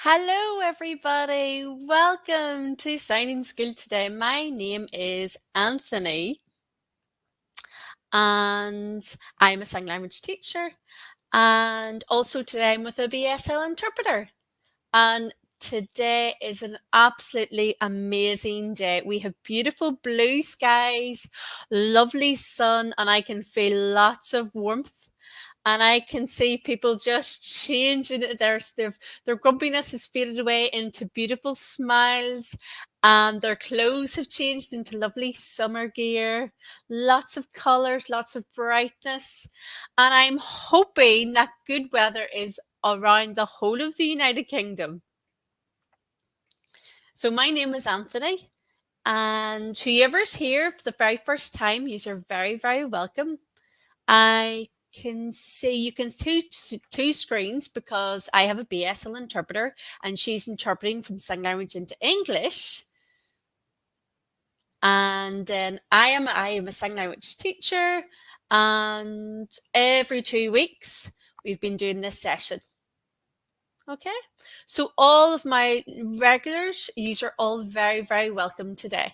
Hello, everybody. Welcome to Signing School today. My name is Anthony, and I'm a sign language teacher. And also today I'm with a BSL interpreter. And today is an absolutely amazing day. We have beautiful blue skies, lovely sun, and I can feel lots of warmth. And I can see people just changing their grumpiness has faded away into beautiful smiles, and their clothes have changed into lovely summer gear, lots of colors, lots of brightness. And I'm hoping that good weather is around the whole of the United Kingdom. So my name is Anthony, and whoever's here for the very first time, you are very, very welcome. I can see you can see two screens because I have a BSL interpreter and she's interpreting from sign language into English. And then I am a sign language teacher, and every 2 weeks we've been doing this session. Okay, so all of my regulars, you are all very, very welcome today.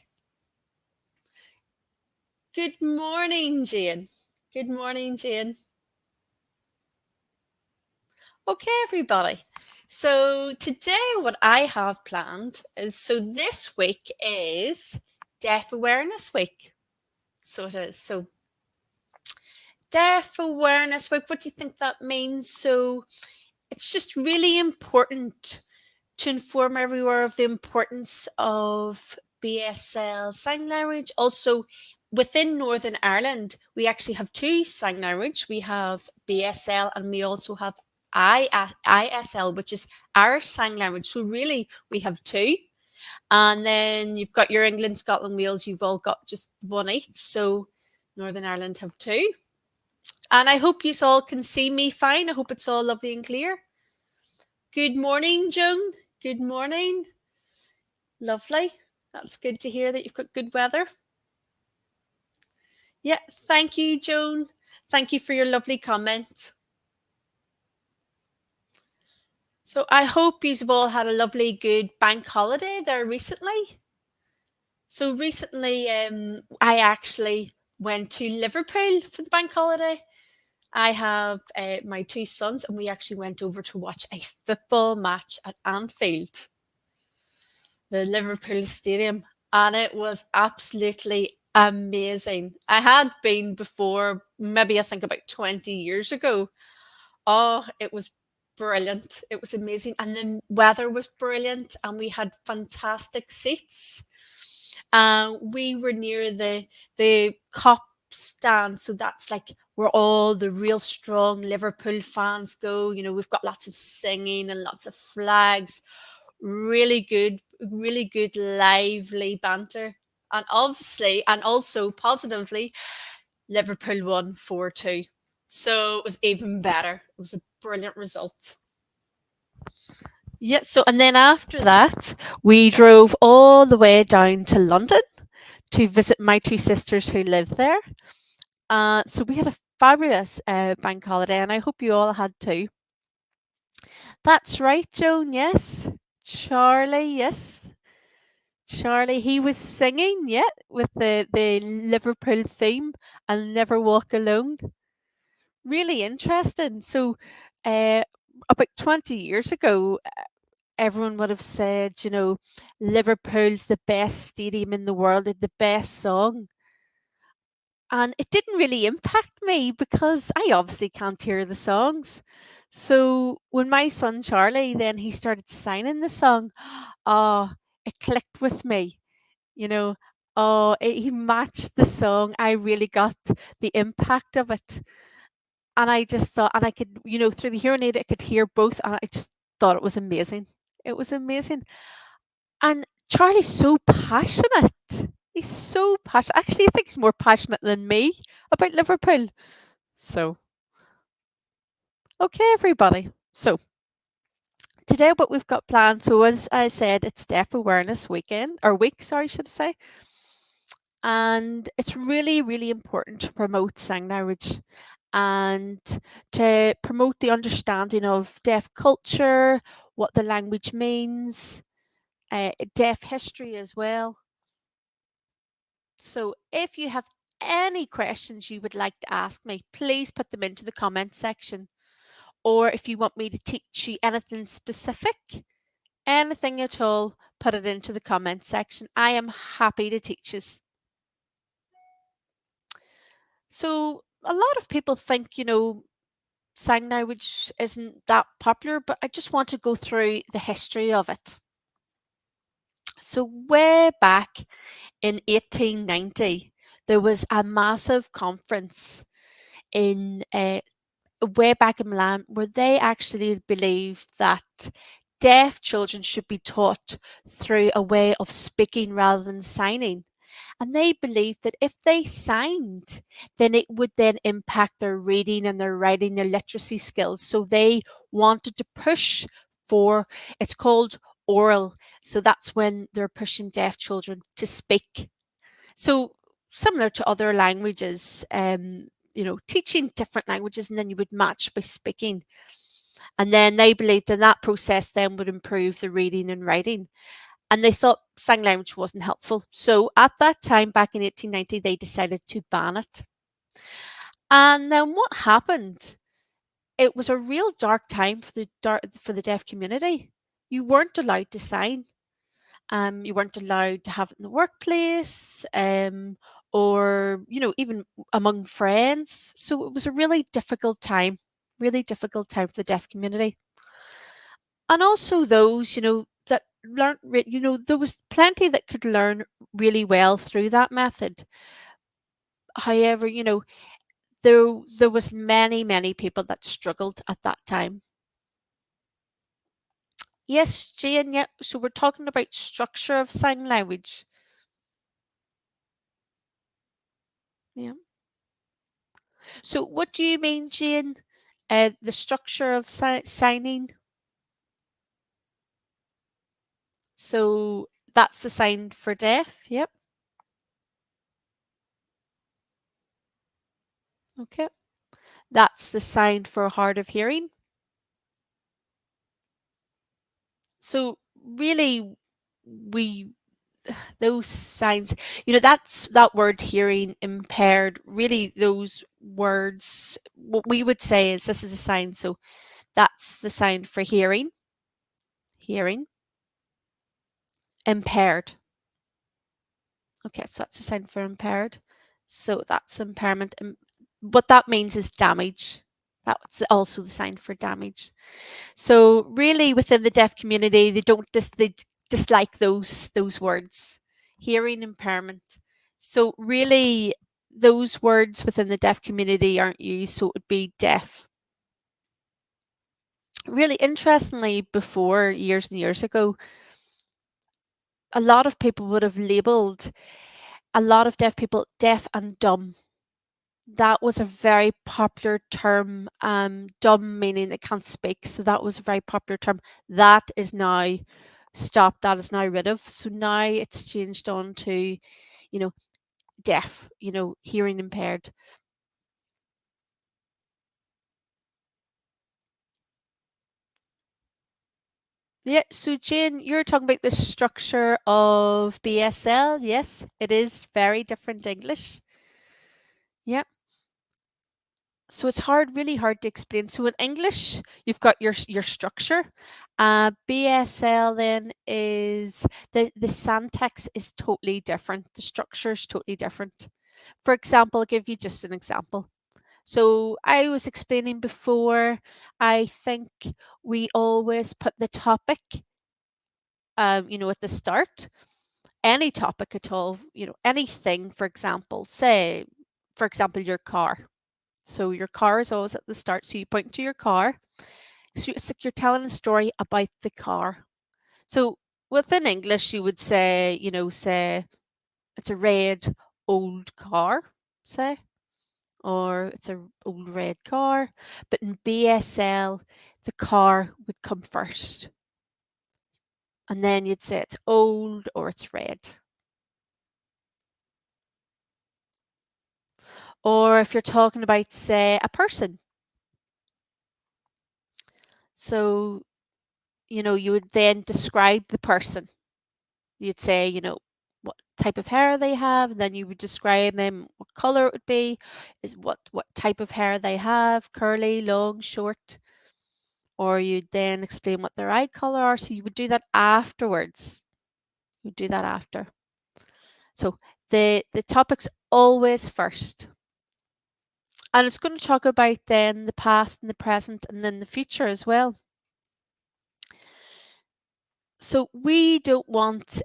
Good morning, Jane. Good morning, Jane. Okay, everybody. So today what I have planned is, so this week is Deaf Awareness Week. So it is. So Deaf Awareness Week, what do you think that means? So it's just really important to inform everyone of the importance of BSL sign language. Also, within Northern Ireland, we actually have two sign language. We have BSL and we also have ISL, which is Irish Sign Language. So really, we have two. And then you've got your England, Scotland, Wales. You've all got just one each. So Northern Ireland have two. And I hope you all can see me fine. I hope it's all lovely and clear. Good morning, Joan. Good morning. Lovely. That's good to hear that you've got good weather. Yeah, thank you, Joan. Thank you for your lovely comment. So I hope you've all had a lovely, good bank holiday there recently. So recently, I actually went to Liverpool for the bank holiday. I have my two sons, and we actually went over to watch a football match at Anfield, the Liverpool Stadium, and it was absolutely amazing. I had been before, maybe I think about 20 years ago. Oh, it was brilliant. It was amazing. And the weather was brilliant, and we had fantastic seats. We were near the cop stand, so that's like where all the real strong Liverpool fans go. You know, we've got lots of singing and lots of flags. Really good, lively banter. And obviously, and also positively, Liverpool won 4-2. So it was even better. It was a brilliant result. Yeah, so and then after that, we drove all the way down to London to visit my two sisters who live there. So we had a fabulous bank holiday, and I hope you all had too. That's right, Joan. Yes. Charlie, yes. Charlie, he was singing, yeah, with the Liverpool theme, "I'll Never Walk Alone." Really interesting. So, uh, about 20 years ago, everyone would have said, Liverpool's the best stadium in the world, and the best song. And it didn't really impact me because I obviously can't hear the songs. So when my son Charlie, then he started signing the song, oh, it clicked with me, you know. Oh, he matched the song. I really got the impact of it. And I just thought, and I could, through the hearing aid, I could hear both. And I just thought it was amazing. It was amazing. And Charlie's so passionate. He's so passionate. Actually, I think he's more passionate than me about Liverpool. So, okay, everybody. So, today, what we've got planned. So, as I said, it's Deaf Awareness Weekend, or week, sorry, should I say. And it's really, really important to promote sign language and to promote the understanding of deaf culture, what the language means, deaf history as well. So if you have any questions you would like to ask me, please put them into the comment section. Or if you want me to teach you anything specific, anything at all, put it into the comment section. I am happy to teach you. So a lot of people think, sign language isn't that popular, but I just want to go through the history of it. So way back in 1890, there was a massive conference in way back in Milan where they actually believed that deaf children should be taught through a way of speaking rather than signing. And they believed that if they signed, then it would then impact their reading and their writing, their literacy skills. So they wanted to push for, it's called oral. So that's when they're pushing deaf children to speak. So similar to other languages, teaching different languages and then you would match by speaking. And then they believed that that process then would improve the reading and writing. And they thought sign language wasn't helpful. So at that time, back in 1890, they decided to ban it. And then what happened? It was a real dark time for the deaf community. You weren't allowed to sign. You weren't allowed to have it in the workplace, or even among friends. So it was a really difficult time for the deaf community. And also those, that learned, there was plenty that could learn really well through that method. However, there was many people that struggled at that time. Yes, Jane, yeah. So we're talking about structure of sign language. Yeah. So what do you mean, Jane? The structure of signing? So that's the sign for deaf. Yep. Okay. That's the sign for hard of hearing. So really, we those signs, that's that word hearing impaired. Really, those words, what we would say is this is a sign. So that's the sign for hearing impaired. Okay, so that's a sign for impaired. So that's impairment. What that means is damage. That's also the sign for damage. So really, within the deaf community, they dislike those words, hearing impairment. So really, those words within the deaf community aren't used. So it would be deaf. Really interestingly, before years and years ago, a lot of people would have labelled a lot of deaf people deaf and dumb. That was a very popular term. Dumb meaning they can't speak. So that was a very popular term. That is now stopped. That is now rid of. So now it's changed on to, deaf, hearing impaired. Yeah, so Jane, you're talking about the structure of BSL. Yes, it is very different English. Yeah. So it's really hard to explain. So in English, you've got your structure. BSL then is the syntax is totally different. The structure is totally different. For example, I'll give you just an example. So I was explaining before, I think we always put the topic, at the start. Any topic at all, anything, for example, say, for example, your car. So your car is always at the start. So you point to your car. So it's like you're telling a story about the car. So within English, you would say, say it's a red old car, say, or it's a old red car. But in BSL, the car would come first. And then you'd say it's old or it's red. Or if you're talking about, say, a person. So you would then describe the person. You'd say, what type of hair they have, and then you would describe them, what color it would be, is what type of hair they have, curly, long, short, or you'd then explain what their eye color are. So you would do that afterwards. You would do that after. So the topic's always first. And it's going to talk about then the past and the present and then the future as well. So we don't want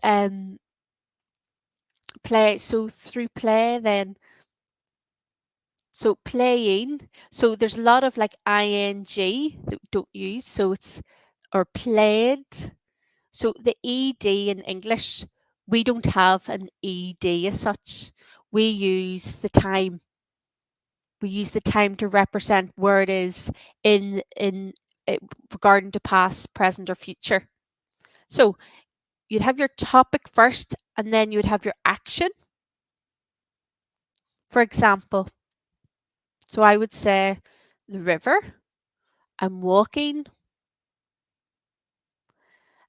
play. So through play then, so playing, so there's a lot of like ing that we don't use. So it's or played. So the ed in English, we don't have an ed as such. We use the time. We use the time to represent where it is in regarding to past, present, or future. So you'd have your topic first, and then you would have your action. For example, so I would say the river. I'm walking.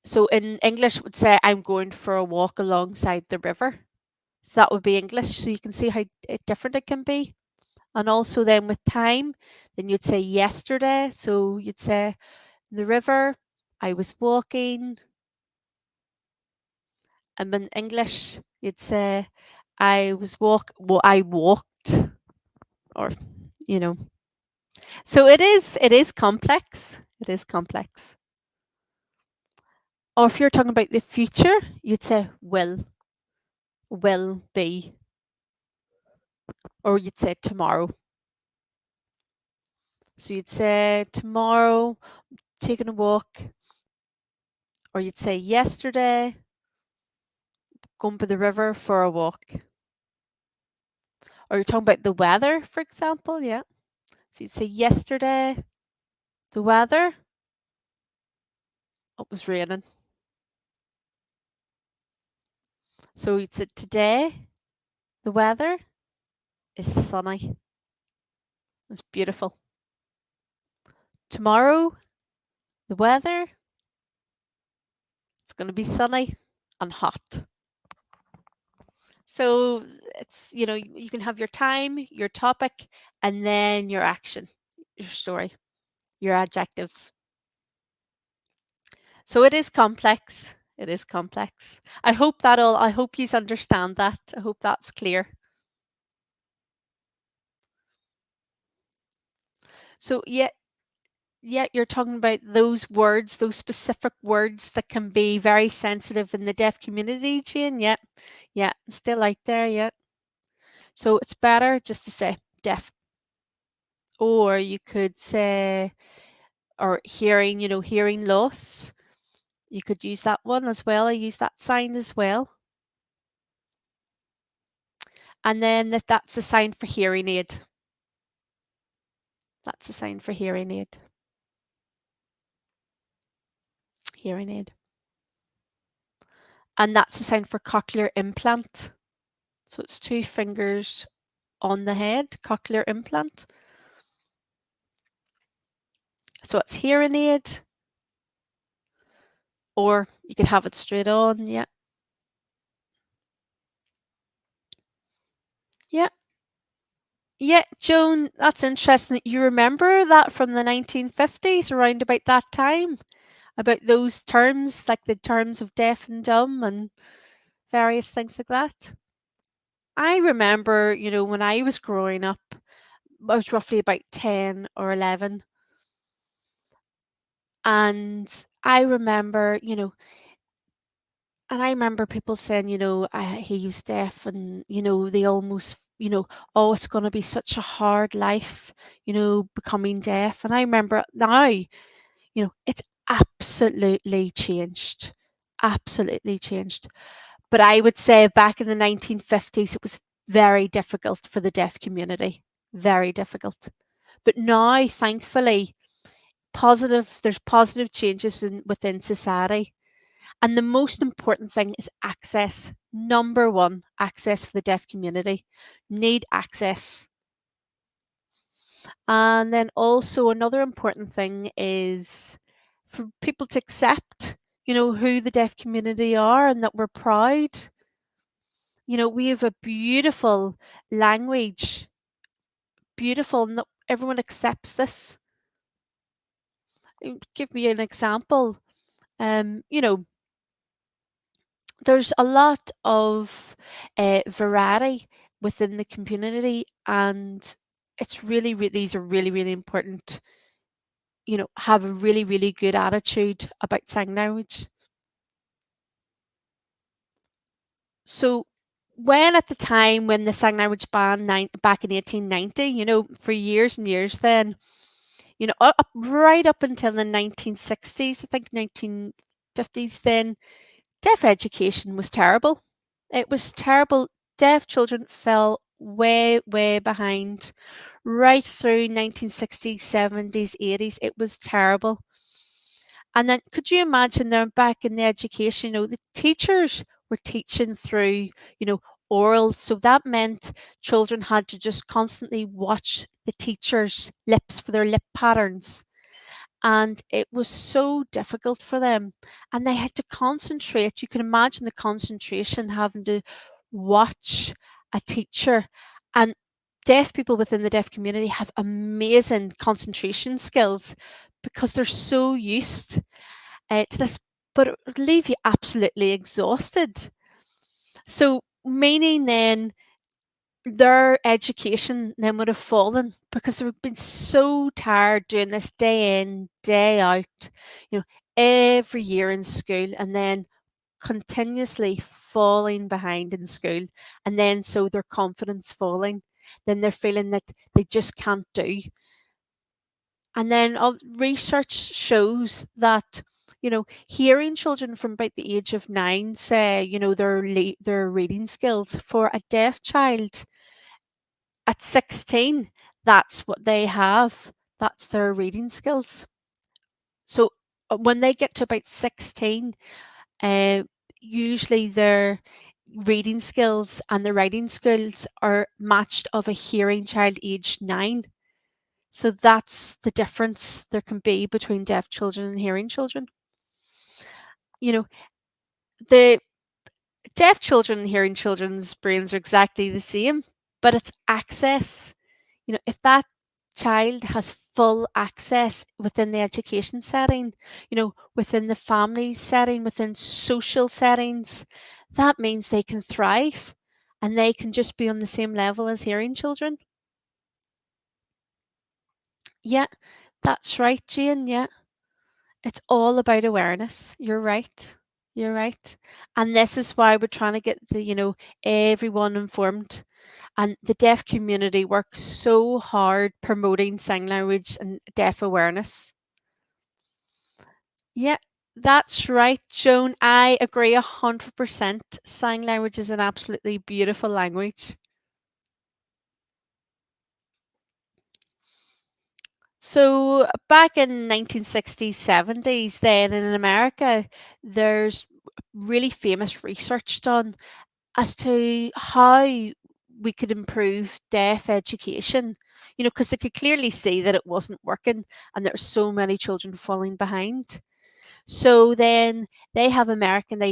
So in English, it would say I'm going for a walk alongside the river. So that would be English. So you can see how different it can be. And also then with time, then you'd say yesterday. So you'd say the river, I was walking. And in English, you'd say I walked, or you know. So it is complex. It is complex. Or if you're talking about the future, you'd say will be, or you'd say tomorrow. So you'd say tomorrow, taking a walk, or you'd say yesterday, going by the river for a walk. Or you're talking about the weather, for example, yeah. So you'd say yesterday, the weather, it was raining. So you'd say today, the weather is sunny. It's beautiful. Tomorrow, the weather, it's going to be sunny and hot. So it's, you can have your time, your topic, and then your action, your story, your adjectives. So it is complex. It is complex. I hope you understand that. I hope that's clear. So yeah, you're talking about those words, those specific words that can be very sensitive in the deaf community, Jane. Yeah, still out there, yeah. So it's better just to say deaf. Or you could say, or hearing, hearing loss. You could use that one as well. I use that sign as well. And then that's a sign for hearing aid. That's a sign for hearing aid. Hearing aid. And that's a sign for cochlear implant. So it's 2 fingers on the head, cochlear implant. So it's hearing aid. Or you could have it straight on, yeah. Yeah. Yeah, Joan, that's interesting that you remember that from the 1950s, around about that time, about those terms, like the terms of deaf and dumb and various things like that. I remember, when I was growing up, I was roughly about 10 or 11. And I remember, and I remember people saying, he was deaf and, they almost, oh, it's going to be such a hard life, becoming deaf. And I remember now, it's absolutely changed. Absolutely changed. But I would say back in the 1950s, it was very difficult for the deaf community. Very difficult. But now, thankfully, there's positive changes within society. And the most important thing is access. Number one, access for the deaf community. Need access. And then also another important thing is for people to accept, who the deaf community are and that we're proud. We have a beautiful language, beautiful, and that everyone accepts this. Give me an example. Um, you know, there's a lot of variety within the community, and it's really, these are really, really important. Have a really, really good attitude about sign language. So, when at the time when the sign language ban back in 1890, for years and years, then right up until the 1960s, I think 1950s, then deaf education was terrible. It was terrible. Deaf children fell way, way behind right through 1960s, 70s, 80s. It was terrible. And then could you imagine them back in the education, the teachers were teaching through, oral. So that meant children had to just constantly watch the teacher's lips for their lip patterns, and it was so difficult for them, and they had to concentrate. You can imagine the concentration, having to watch a teacher. And deaf people within the deaf community have amazing concentration skills because they're so used to this, but it would leave you absolutely exhausted. So meaning then their education then would have fallen because they've been so tired doing this day in, day out, you know, every year in school, and then continuously falling behind in school. And then so their confidence falling, then they're feeling that they just can't do. And then research shows that, hearing children from about the age of 9 say, their reading skills. For a deaf child at 16, that's what they have. That's their reading skills. So when they get to about 16, uh, usually their reading skills and their writing skills are matched of a hearing child aged 9. So that's the difference there can be between deaf children and hearing children. You know, the deaf children and hearing children's brains are exactly the same, but it's access. If that child has full access within the education setting, within the family setting, within social settings, that means they can thrive and they can just be on the same level as hearing children. Yeah, that's right, Jane. Yeah. It's all about awareness. You're right. You're right. And this is why we're trying to get everyone informed. And the deaf community works so hard promoting sign language and deaf awareness. Yeah, that's right, Joan. I agree 100%. Sign language is an absolutely beautiful language. So back in 1960s, 70s, then in America, there's really famous research done as to how we could improve deaf education. Because they could clearly see that it wasn't working and there were so many children falling behind. So then they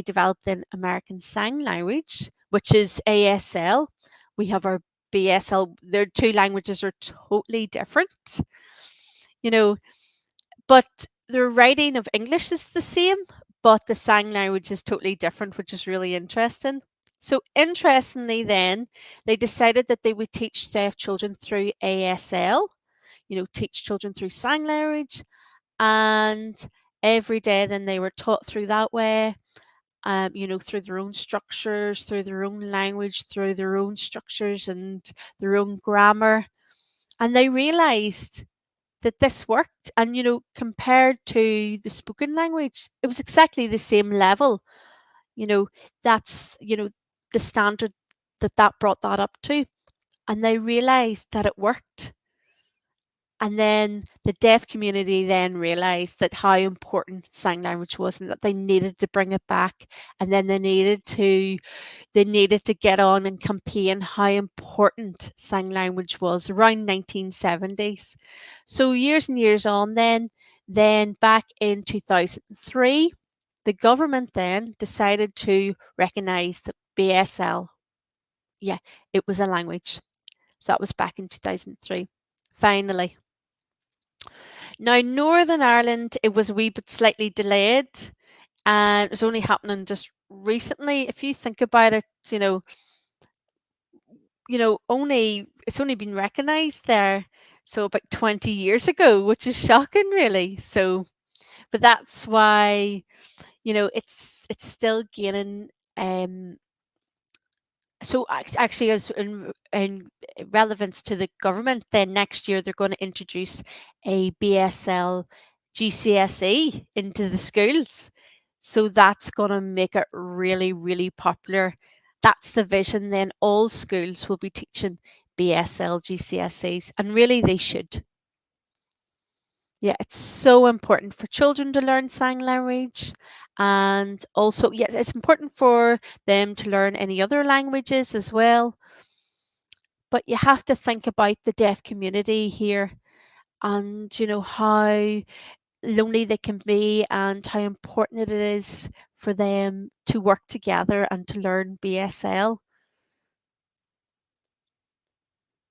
developed an American Sign Language, which is ASL. We have our BSL. Their two languages are totally different, you know, but the writing of English is the same, but the sign language is totally different, which is really interesting. So interestingly then, they decided that they would teach deaf children through ASL, teach children through sign language, and every day then they were taught through that way, through their own structures, through their own language, through their own structures and their own grammar. And they realized that this worked. And, compared to the spoken language, it was exactly the same level. You know, that's, the standard that brought that up to. And they realized that it worked. And then the deaf community then realized that how important sign language was and that they needed to bring it back. And then they needed to get on and campaign how important sign language was around 1970s. So years and years on then back in 2003, the government then decided to recognize that BSL, yeah, it was a language. So that was back in 2003. Finally. Now, Northern Ireland, it was a wee bit slightly delayed, and it was only happening just recently. If you think about it, only it's only been recognised there, so about 20 years ago, which is shocking, really. So, but that's why it's still gaining. So actually, as in relevance to the government, then next year they're going to introduce a BSL GCSE into the schools. So that's going to make it really, really popular. That's the vision. Then all schools will be teaching BSL GCSEs, and really they should. Yeah, it's so important for children to learn sign language. And also, yes, it's important for them to learn any other languages as well. But you have to think about the deaf community here and, how lonely they can be and how important it is for them to work together and to learn BSL.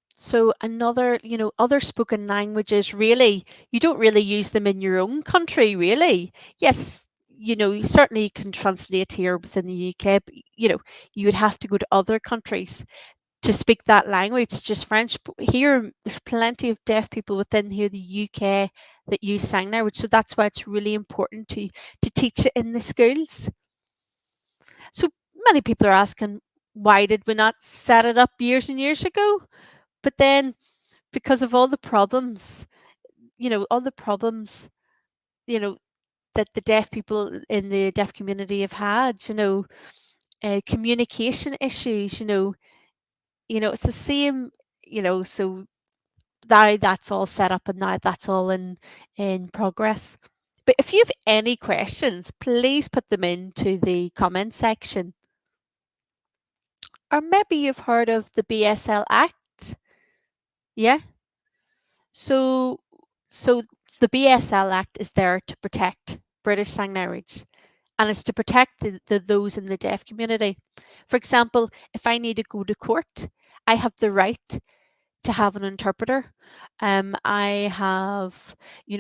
So another, other spoken languages, really, you don't really use them in your own country, really. Yes, you certainly can translate here within the UK, but, you would have to go to other countries to speak that language, just French. But here, there's plenty of deaf people within here, the UK, that use sign language. So that's why it's really important to teach it in the schools. So many people are asking, why did we not set it up years and years ago? But then because of all the problems, all the problems, you know, that the deaf people in the deaf community have had, communication issues, it's the same, so now that's all set up and now that's all in progress. But if you have any questions, please put them into the comment section. Or maybe you've heard of the BSL Act. Yeah. So so the BSL Act is there to protect British Sign Language, and it's to protect those in the deaf community. For example, if I need to go to court, I have the right to have an interpreter. I have,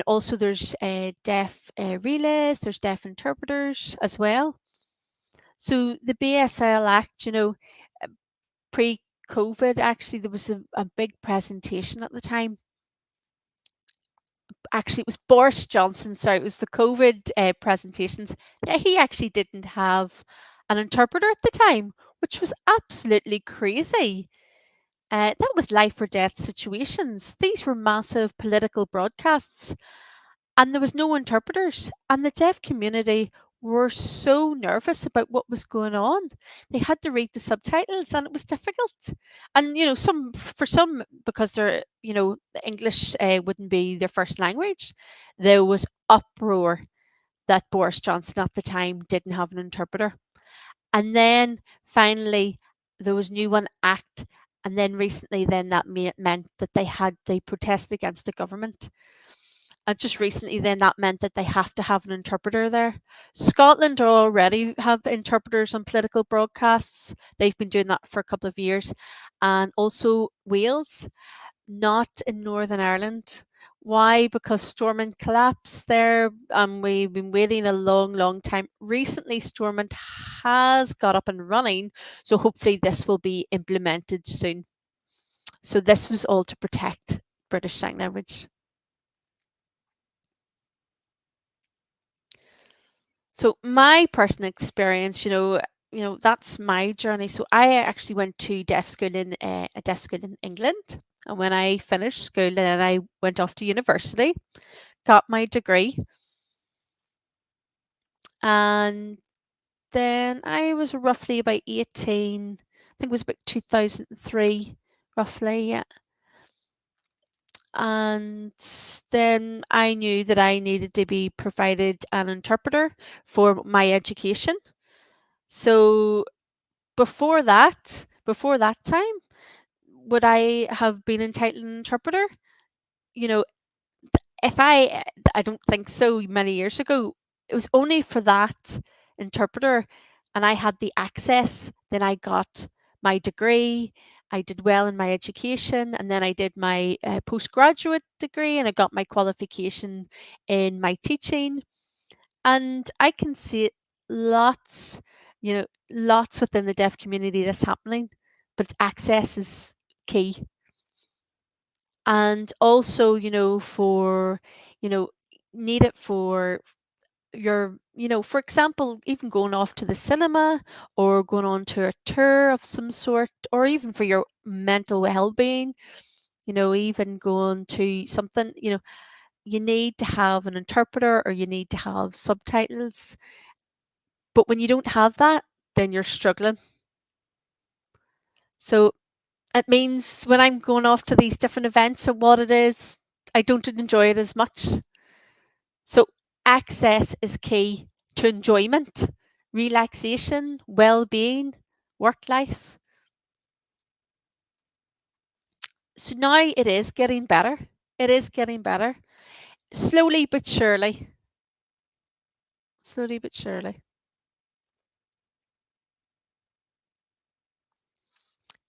also there's deaf relays, there's deaf interpreters as well. So the BSL Act, pre-COVID, actually, there was a big presentation at the time. Actually, it was Boris Johnson, sorry, it was the COVID presentations. That he actually didn't have an interpreter at the time, which was absolutely crazy. That was life or death situations. These were massive political broadcasts, and there was no interpreters. And the deaf community were so nervous about what was going on. They had to read the subtitles, and it was difficult. And some because they're English wouldn't be their first language. There was uproar that Boris Johnson at the time didn't have an interpreter. And then finally, there was new one act, and then recently, then that meant that they protested against the government. And just recently, then that meant that they have to have an interpreter there. Scotland already have interpreters on political broadcasts. They've been doing that for a couple of years, and also Wales, not in Northern Ireland. Why? Because Stormont collapsed there, and we've been waiting a long, long time. Recently, Stormont has got up and running, so hopefully this will be implemented soon. So this was all to protect British Sign Language. So my personal experience, that's my journey. So I actually went to deaf school in a deaf school in England, and when I finished school, then I went off to university, got my degree, and then I was roughly about 18. I think it was about 2003, roughly. Yeah. And then I knew that I needed to be provided an interpreter for my education. So before that time, would I have been entitled an interpreter? You know, if I don't think so many years ago. It was only for that interpreter and I had the access, then I got my degree. I did well in my education and then I did my postgraduate degree and I got my qualification in my teaching. And I can see it lots, lots within the deaf community that's happening, but access is key. And also, for, you know, need it for your, for example, even going off to the cinema or going on to a tour of some sort, or even for your mental well-being, even going to something, you need to have an interpreter or you need to have subtitles. But when you don't have that, then you're struggling. So it means when I'm going off to these different events or what it is, I don't enjoy it as much. So access is key to enjoyment, relaxation, well-being, work life. So now it is getting better. It is getting better. Slowly but surely. Slowly but surely.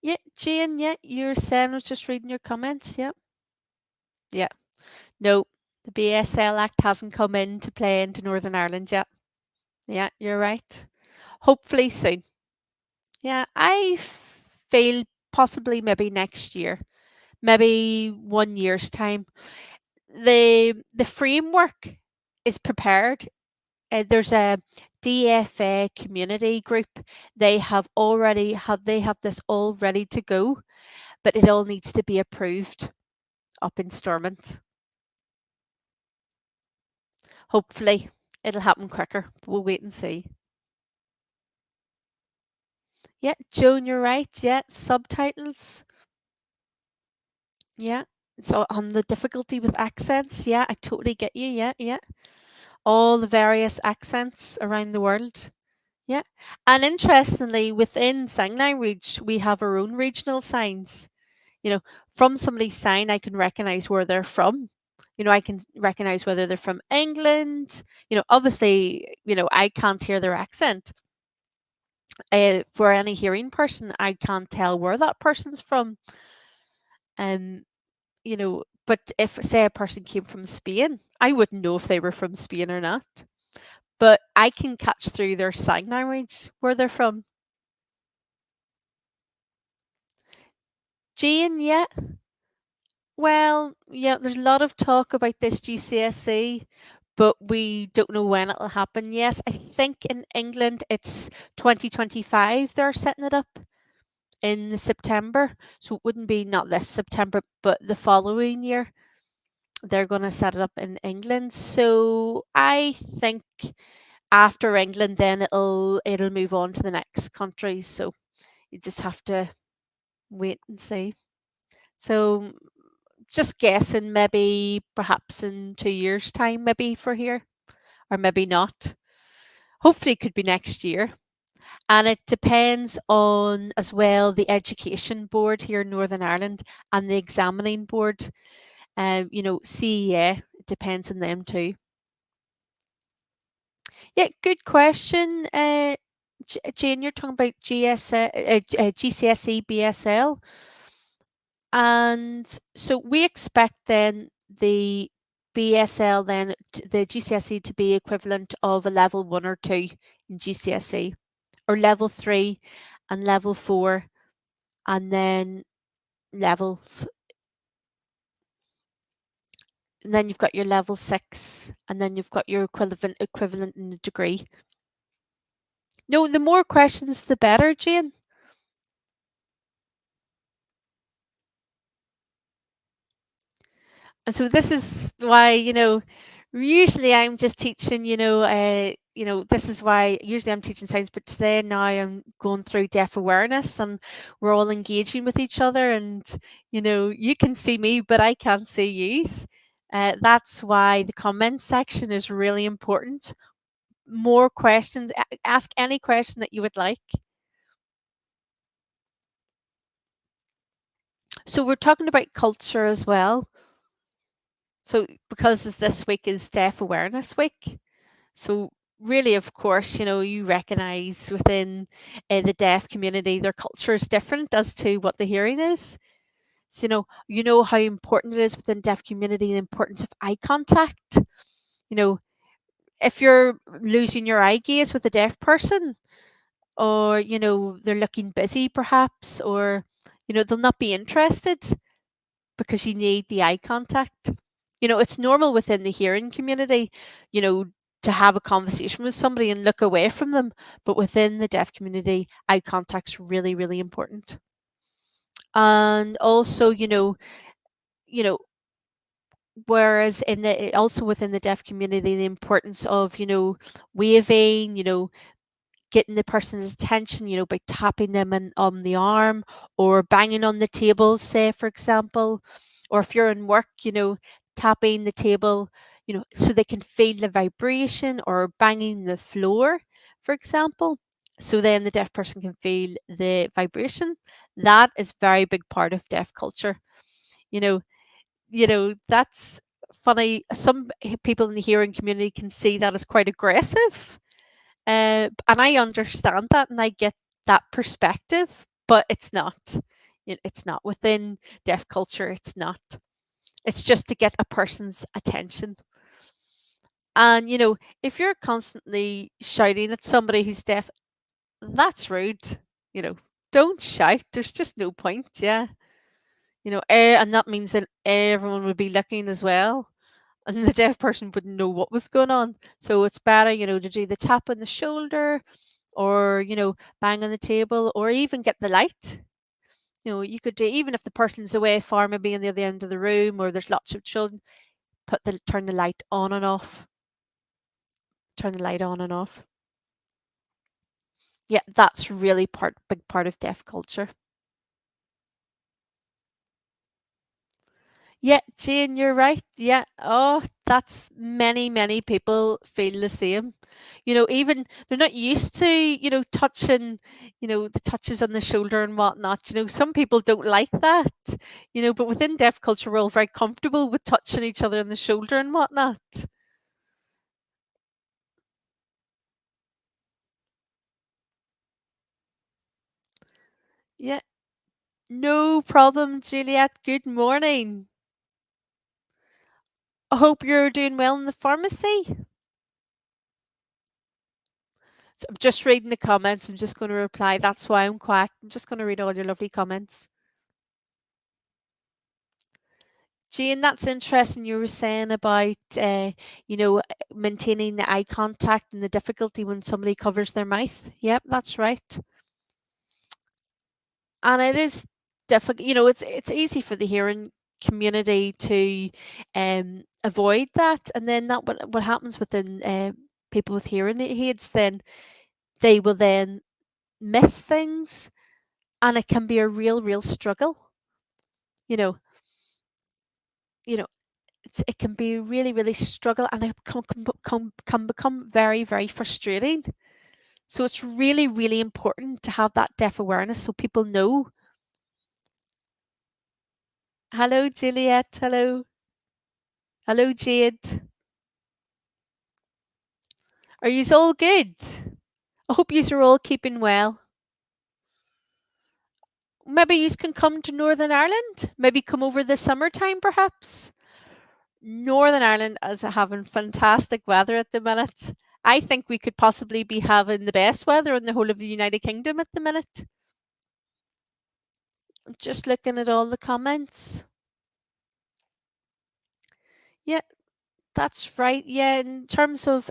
Yeah, Jane, yeah, you're saying, I was just reading your comments. Yeah. Yeah. No, the BSL Act hasn't come into play into Northern Ireland yet. Yeah, you're right. Hopefully soon. Yeah, I feel possibly maybe next year, maybe 1 year's time. The framework is prepared. There's a DFA community group. They have this all ready to go, but it all needs to be approved up in Stormont. Hopefully, it'll happen quicker. We'll wait and see. Yeah, Joan, you're right. Yeah, subtitles. Yeah. So on the difficulty with accents, yeah, I totally get you. Yeah, yeah. All the various accents around the world. Yeah. And interestingly, within sign language, we have our own regional signs. From somebody's sign, I can recognize where they're from. I can recognize whether they're from England. Obviously, I can't hear their accent. For any hearing person, I can't tell where that person's from. Um, but if, say, a person came from Spain, I wouldn't know if they were from Spain or not. But I can catch through their sign language where they're from. Jane, yeah. Well, yeah, there's a lot of talk about this GCSE, but we don't know when it'll happen. Yes, I think in England it's 2025 they're setting it up in September. So it wouldn't be not this September, but the following year they're going to set it up in England. So I think after England then it'll move on to the next country. So you just have to wait and see. So just guessing, maybe perhaps in 2 years' time, maybe for here, or maybe not. Hopefully, it could be next year. And it depends on as well the education board here in Northern Ireland and the examining board. CEA, it depends on them too. Yeah, good question. Jane, you're talking about GCSE BSL. And so we expect then the BSL then the GCSE to be equivalent of a level 1 or 2 in GCSE, or level 3 and level 4, and then levels. And then you've got your level 6, and then you've got your equivalent in the degree. No, the more questions the better, Jane. And so this is why, Usually I'm just teaching, this is why usually I'm teaching science, but today now I'm going through deaf awareness and we're all engaging with each other and, you can see me, but I can't see yous. That's why the comments section is really important. More questions, ask any question that you would like. So we're talking about culture as well. So because this week is Deaf Awareness Week, so really, of course, you recognise within the deaf community, their culture is different as to what the hearing is. So you know how important it is within deaf community, the importance of eye contact. You know, if you're losing your eye gaze with a deaf person, or they're looking busy, perhaps, or they'll not be interested because you need the eye contact. It's normal within the hearing community, you know, to have a conversation with somebody and look away from them. But within the deaf community, eye contact's really, really important. And also, you know, whereas in the also within the deaf community, the importance of, waving, getting the person's attention, by tapping them on the arm or banging on the table, say, for example. Or if you're in work, tapping the table, so they can feel the vibration or banging the floor, for example. So then the deaf person can feel the vibration. That is very big part of deaf culture. You know, that's funny. Some people in the hearing community can see that as quite aggressive, and I understand that and I get that perspective, but it's not. It's not within deaf culture. It's not. It's just to get a person's attention. And, if you're constantly shouting at somebody who's deaf, that's rude. You know, don't shout. There's just no point. Yeah. And that means that everyone would be looking as well. And the deaf person wouldn't know what was going on. So it's better, to do the tap on the shoulder or, bang on the table or even get the light. You could do, even if the person's away far, maybe in the other end of the room or there's lots of children, turn the light on and off. Turn the light on and off. Yeah, that's really big part of deaf culture. Yeah, Jane, you're right. Yeah. Oh, that's many, many people feel the same. Even they're not used to, touching, the touches on the shoulder and whatnot. Some people don't like that, but within deaf culture, we're all very comfortable with touching each other on the shoulder and whatnot. Yeah, no problem, Juliet. Good morning. I hope you're doing well in the pharmacy. So I'm just reading the comments. I'm just going to reply. That's why I'm quiet. I'm just going to read all your lovely comments. Jane, that's interesting. You were saying about, you know, maintaining the eye contact and the difficulty when somebody covers their mouth. Yep, that's right. And it is difficult. It's easy for the hearing community to avoid that, and then that what happens within people with hearing aids, then they will then miss things, and it can be a real struggle. You know, you know, it can be really struggle, and it can become very frustrating. So it's really important to have that deaf awareness so people know. Hello, Juliet. Hello, Jade. Are you all good? I hope you are all keeping well. Maybe you can come to Northern Ireland. Maybe come over the summertime, perhaps. Northern Ireland is having fantastic weather at the minute. I think we could possibly be having the best weather in the whole of the United Kingdom at the minute. I'm just looking at all the comments. Yeah, that's right. Yeah, in terms of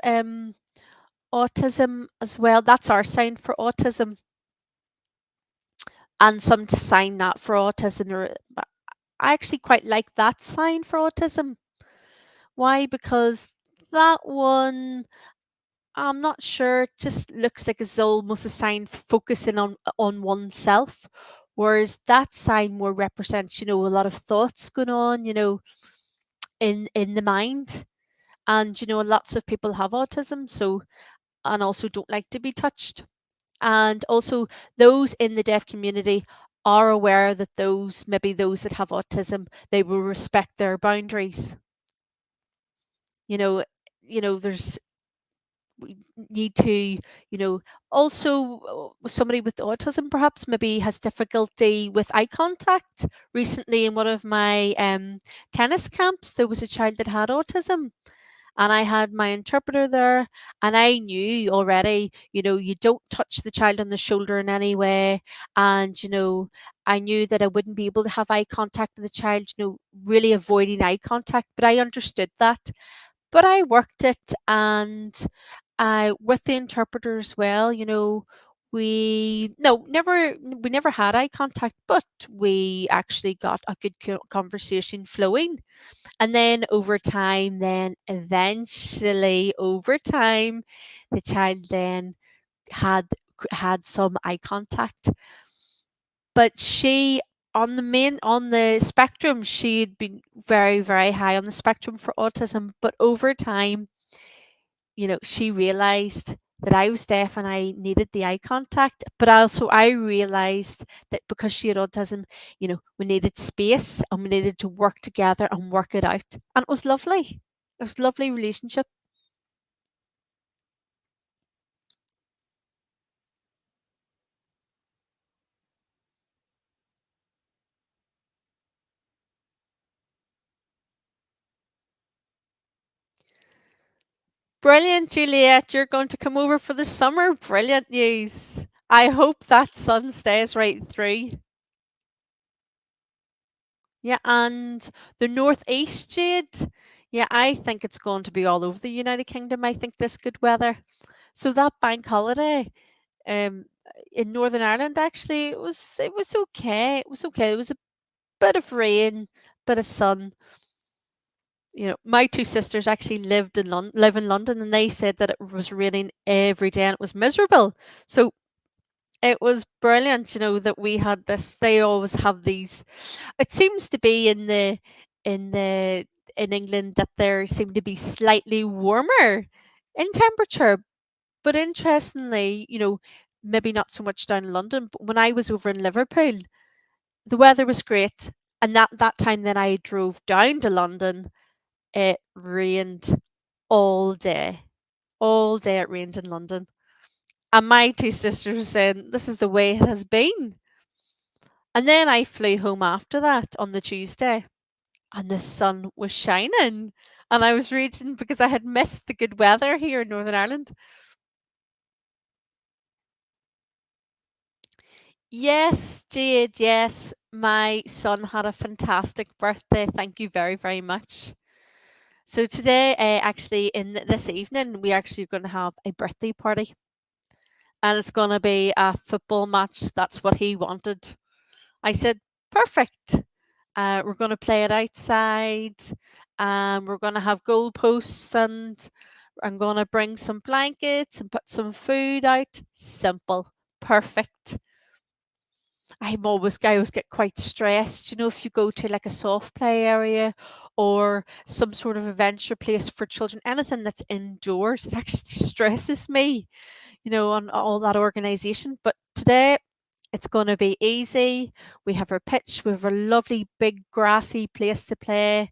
autism as well, that's our sign for autism. And some to sign that for autism. I actually quite like that sign for autism. Why? Because that one, I'm not sure. It just looks like it's almost a sign for focusing on oneself, whereas that sign more represents, a lot of thoughts going on, in the mind. And lots of people have autism, so and also don't like to be touched. And also, those in the deaf community are aware that those that have autism, they will respect their boundaries. You know, there's we need to, also somebody with autism perhaps maybe has difficulty with eye contact. Recently, in one of my tennis camps, there was a child that had autism, and I had my interpreter there, and I knew already, you don't touch the child on the shoulder in any way. And I knew that I wouldn't be able to have eye contact with the child, really avoiding eye contact, but I understood that. But I worked it, and I with the interpreter as well, we no never we never had eye contact, but we actually got a good conversation flowing. And then over time, then eventually over time, the child then had had some eye contact. But she on the spectrum, she'd been very, very high on the spectrum for autism. But over time, she realized that I was deaf and I needed the eye contact. But also I realized that because she had autism, we needed space and we needed to work together and work it out. And it was lovely. It was a lovely relationship. Brilliant, Juliet. You're going to come over for the summer. Brilliant news. I hope that sun stays right through. Yeah, and the northeast, Jade. Yeah, I think it's going to be all over the United Kingdom. I think this good weather. So that bank holiday, um, in Northern Ireland, actually, it was okay. It was okay. There was a bit of rain, bit of sun. My two sisters actually live in London, and they said that it was raining every day and it was miserable. So it was brilliant, that we had this. They always have these. It seems to be in the in England that there seem to be slightly warmer in temperature. But interestingly, maybe not so much down in London, but when I was over in Liverpool, the weather was great. And that time then I drove down to London, it rained all day. All day it rained in London. And my two sisters were saying, this is the way it has been. And then I flew home after that on the Tuesday, and the sun was shining. And I was raging because I had missed the good weather here in Northern Ireland. Yes, Jade, yes. My son had a fantastic birthday. Thank you very, very much. So today, actually, in this evening, we actually going to have a birthday party, and it's going to be a football match. That's what he wanted. I said, perfect. We're going to play it outside. We're going to have goalposts, and I'm going to bring some blankets and put some food out. Simple, perfect. I always get quite stressed, if you go to like a soft play area or some sort of adventure place for children, anything that's indoors, it actually stresses me, on all that organization. But today it's going to be easy. We have our pitch, we have a lovely big grassy place to play,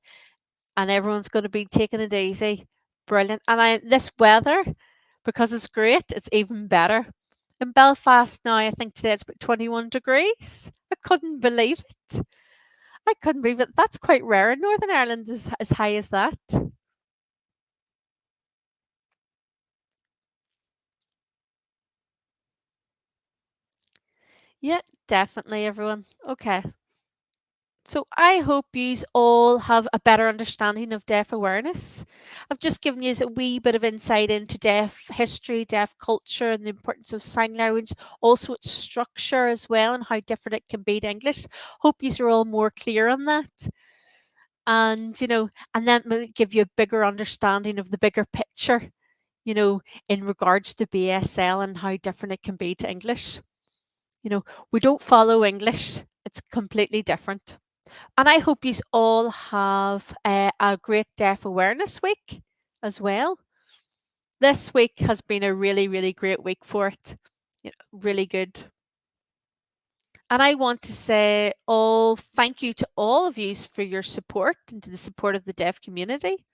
and everyone's going to be taking it easy. Brilliant. And this weather, because it's great, it's even better. In Belfast now, I think today it's about 21 degrees. I couldn't believe it. I couldn't believe it. That's quite rare in Northern Ireland, as high as that. Yeah, definitely, everyone. Okay. So I hope you all have a better understanding of deaf awareness. I've just given you a wee bit of insight into deaf history, deaf culture, and the importance of sign language, also its structure as well, and how different it can be to English. Hope you are all more clear on that. and that will give you a bigger understanding of the bigger picture, in regards to BSL and how different it can be to English. We don't follow English, it's completely different. And I hope you all have a great Deaf Awareness Week as well. This week has been a really, really great week for it. Really good. And I want to say thank you to all of you for your support and to the support of the deaf community,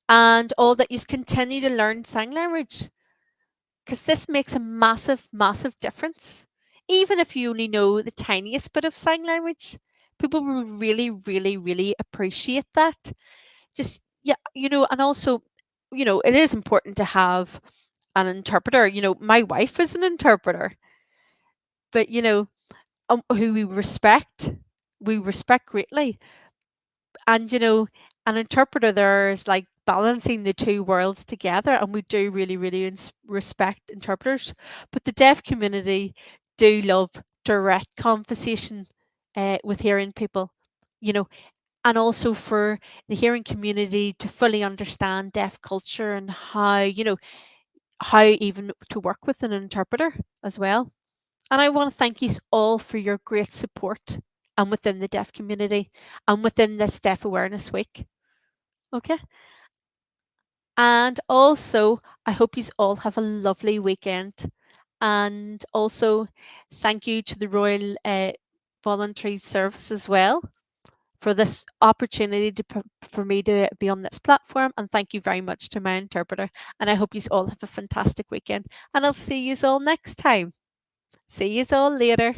and all that you continue to learn sign language, because this makes a massive, massive difference. Even if you only know the tiniest bit of sign language, people will really, really, really appreciate that. Just, yeah, and also, it is important to have an interpreter. My wife is an interpreter, but, who we respect greatly. And, an interpreter there is like balancing the two worlds together. And we do really, really respect interpreters. But the deaf community do love direct conversation with hearing people, you know, and also for the hearing community to fully understand deaf culture and how even to work with an interpreter as well. And I want to thank you all for your great support and within the deaf community and within this Deaf Awareness Week. Okay. And also, I hope you all have a lovely weekend. And also, thank you to the Royal Voluntary Service as well for this opportunity for me to be on this platform. And thank you very much to my interpreter. And I hope you all have a fantastic weekend. And I'll see you all next time. See you all later.